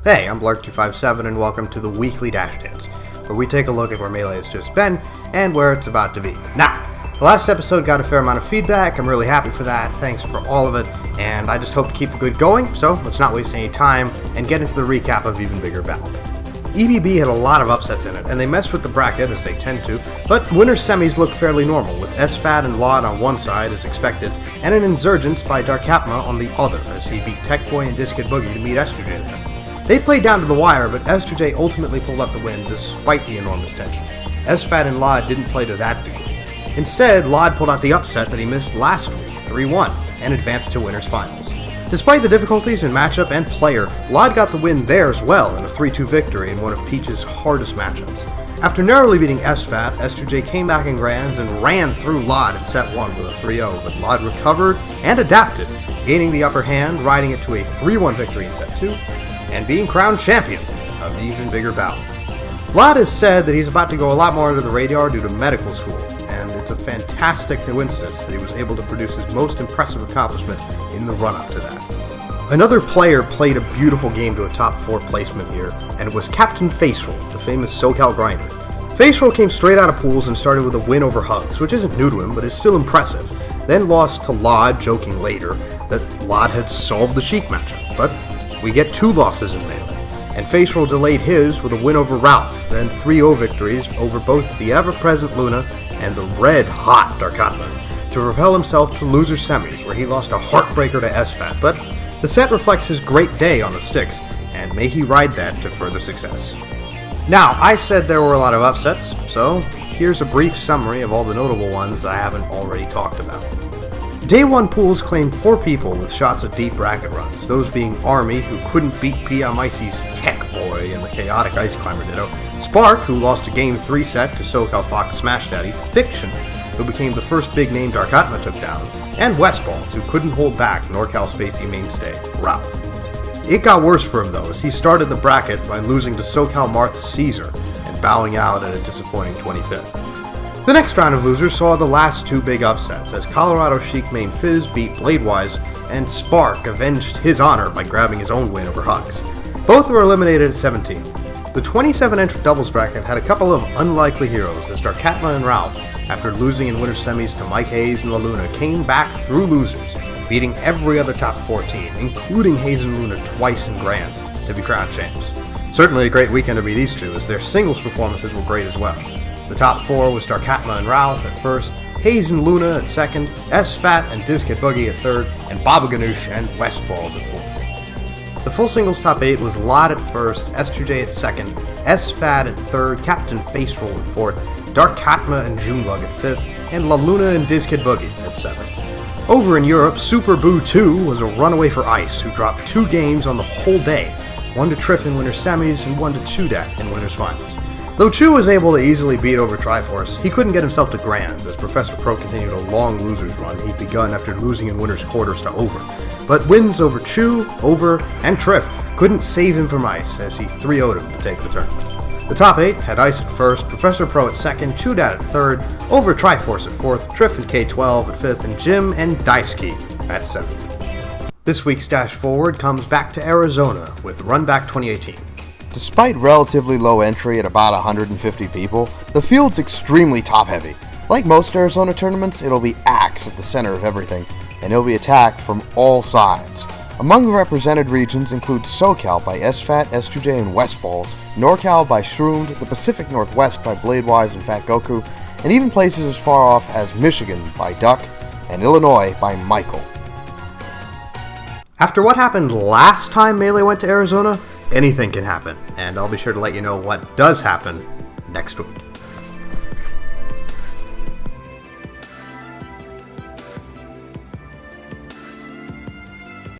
Hey, I'm Balc257 and welcome to the weekly Dashdance, where we take a look at where Melee has just been and where it's about to be. Now, the last episode got a fair amount of feedback. I'm really happy for that. Thanks for all of it, and I just hope to keep the good going, so let's not waste any time and get into the recap of Even Bigger Balc. EBB had a lot of upsets in it, and they messed with the bracket as they tend to, but winner semis looked fairly normal, with SFAT and Laud on one side as expected, and an Insurgence by Darkatma on the other as he beat Techboy and Discid Boogie to meet Estrujay there. They played down to the wire, but Estrujay ultimately pulled up the win despite the enormous tension. SFAT and Laud didn't play to that degree. Instead, Laud pulled out the upset that he missed last week, 3-1, and advanced to winners finals. Despite the difficulties in matchup and player, Laud got the win there as well in a 3-2 victory in one of Peach's hardest matchups. After narrowly beating SFAT, Estrujay came back in grands and ran through Laud in set 1 with a 3-0, but Laud recovered and adapted, gaining the upper hand, riding it to a 3-1 victory in set 2, and being crowned champion of Even Bigger Balc. Laud has said that he's about to go a lot more under the radar due to medical school, and it's a fantastic coincidence that he was able to produce his most impressive accomplishment in the run-up to that. Another player played a beautiful game to a top 4 placement here, and it was Captain Faceroll, the famous SoCal grinder. Faceroll came straight out of pools and started with a win over Hugs, which isn't new to him, but is still impressive, then lost to Laud, joking later that Laud had solved the Sheik matchup, but we get 2 losses in Melee, and Faceroll delayed his with a win over Ralph, then 3-0 victories over both the ever-present Luna and the red-hot Darkatma, to propel himself to loser semis, where he lost a heartbreaker to SFAT, but the set reflects his great day on the sticks, and may he ride that to further success. Now, I said there were a lot of upsets, so here's a brief summary of all the notable ones that I haven't already talked about. Day 1 pools claimed 4 people with shots at deep bracket runs, those being Army, who couldn't beat Piamicey's Techboy in the chaotic Ice Climber Ditto, Spark, who lost a Game 3 set to SoCal Fox Smash Daddy, Fiction, who became the first big name Darkatma took down, and Westballs, who couldn't hold back NorCal Spacey mainstay, Ralph. It got worse for him though, as he started the bracket by losing to SoCal Marth Caesar and bowing out at a disappointing 25th. The next round of losers saw the last 2 big upsets, as Colorado Sheik main Fizz beat Bladewise, and Spark avenged his honor by grabbing his own win over Hugs. Both were eliminated at 17. The 27-entrant doubles bracket had a couple of unlikely heroes, as Darkatma and Ralph, after losing in winter semis to Mike Hayes and La Luna, came back through losers, beating every other top 4 team, including Hayes and Luna twice in grands, to be crowned champs. Certainly a great weekend to be these two, as their singles performances were great as well. The top 4 was Darkatma and Ralph at first, Hayes and Luna at second, SFAT and Discid Boogie at third, and Baba Ganoush and Westballs at fourth. The full singles top 8 was Laud at first, Estrujay at second, SFAT at third, Captain Faceroll at fourth, Darkatma and Junelug at fifth, and La Luna and Discid Boogie at seventh. Over in Europe, Superbou 2 was a runaway for Ice, who dropped 2 games on the whole day, one to Trip in winners semis and one to Chudat in winners finals. Though Chu was able to easily beat over Triforce, he couldn't get himself to grands, as Professor Pro continued a long losers run he'd begun after losing in winners quarters to Over. But wins over Chu, Over, and Trip couldn't save him from Ice, as he 3-0'd him to take the tournament. The top 8 had Ice at first, Professor Pro at second, Chudat at third, Over Triforce at fourth, Trip and K12 at fifth, and Jim and Daisuke at seventh. This week's Dash Forward comes back to Arizona with Runback 2018. Despite relatively low entry at about 150 people, the field's extremely top-heavy. Like most Arizona tournaments, it'll be Axe at the center of everything, and it'll be attacked from all sides. Among the represented regions include SoCal by SFAT, Estrujay, and Westballs, NorCal by Shroomed, the Pacific Northwest by Bladewise and Fat Goku, and even places as far off as Michigan by Duck, and Illinois by Michael. After what happened last time Melee went to Arizona, anything can happen, and I'll be sure to let you know what does happen next week.